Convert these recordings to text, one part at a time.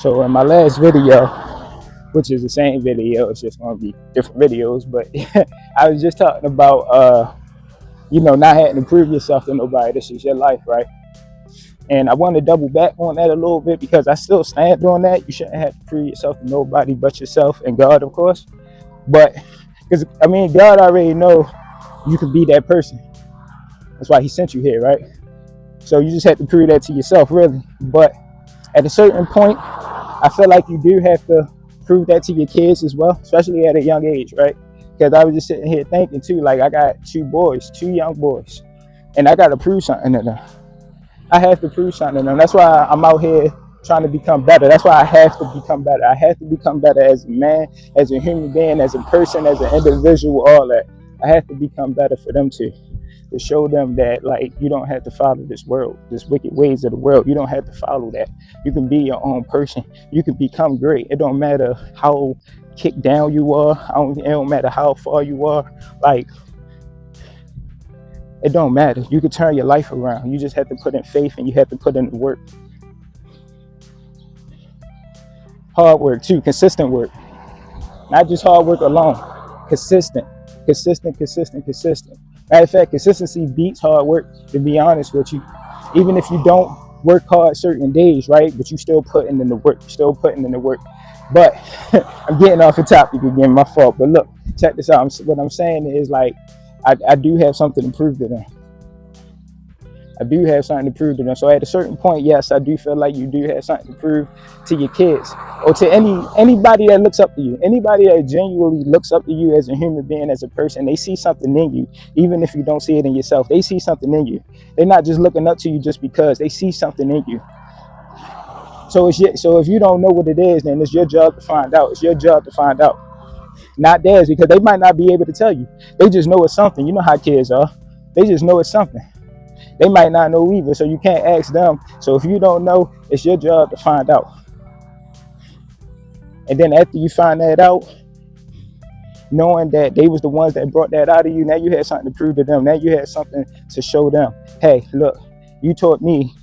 So in my last video, which is the same video, it's just gonna be different videos, but I was just talking about not having to prove yourself to nobody. This is your life, right? And I want to double back on that a little bit because I still stand on that. You shouldn't have to prove yourself to nobody but yourself and God, of course. But because God already know you can be that person. That's why He sent you here, right? So you just have to prove that to yourself, really. But at a certain point, I feel like you do have to prove that to your kids as well, especially at a young age, right? Because I was just sitting here thinking too, like I got two young boys, and I got to prove something to them. I have to prove something to them. That's why I'm out here trying to become better. That's why I have to become better. I have to become better as a man, as a human being, as a person, as an individual, all that. I have to become better for them too. To show them that, like, you don't have to follow this world, this wicked ways of the world. You don't have to follow that. You can be your own person. You can become great. It don't matter how kicked down you are. It don't matter how far you are. Like, it don't matter. You can turn your life around. You just have to put in faith and you have to put in the work. Hard work too, consistent work. Not just hard work alone. Consistent. Matter of fact, consistency beats hard work, to be honest with you. Even if you don't work hard certain days, right? But you still putting in the work. But I'm getting off the topic again, my fault. But look, check this out. What I'm saying is, like, I do have something to prove to them. So at a certain point, yes, I do feel like you do have something to prove to your kids or to anybody that looks up to you. Anybody that genuinely looks up to you as a human being, as a person. They see something in you, even if you don't see it in yourself. They see something in you. They're not just looking up to you just because. They see something in you. So if you don't know what it is, then it's your job to find out. It's your job to find out. Not theirs, because they might not be able to tell you. They just know it's something. You know how kids are. They just know it's something. They might not know either, so you can't ask them. So if you don't know, it's your job to find out. And then after you find that out, knowing that they was the ones that brought that out of you, now you had something to prove to them. Now you had something to show them. Hey, look, you taught me.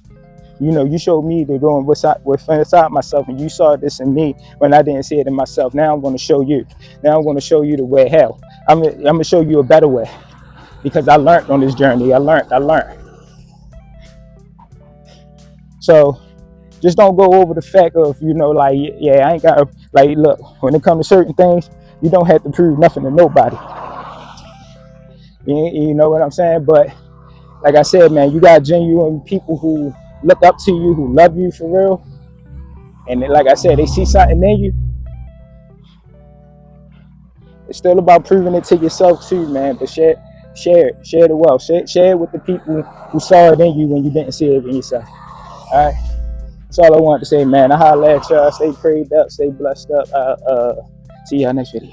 You showed me to go inside myself, and you saw this in me when I didn't see it in myself. Now I'm going to show you. Now I'm going to show you the way. Hell, I'm going to show you a better way, because I learned on this journey. I learned. So just don't go over the fact of, I ain't got to, look, when it comes to certain things, you don't have to prove nothing to nobody. You know what I'm saying? But like I said, man, you got genuine people who look up to you, who love you for real. And like I said, they see something in you. It's still about proving it to yourself too, man. But share the wealth. Share it with the people who saw it in you when you didn't see it in yourself. All right, that's all I wanted to say, man. I holla at y'all. Stay prayed up, stay blessed up. See y'all next video.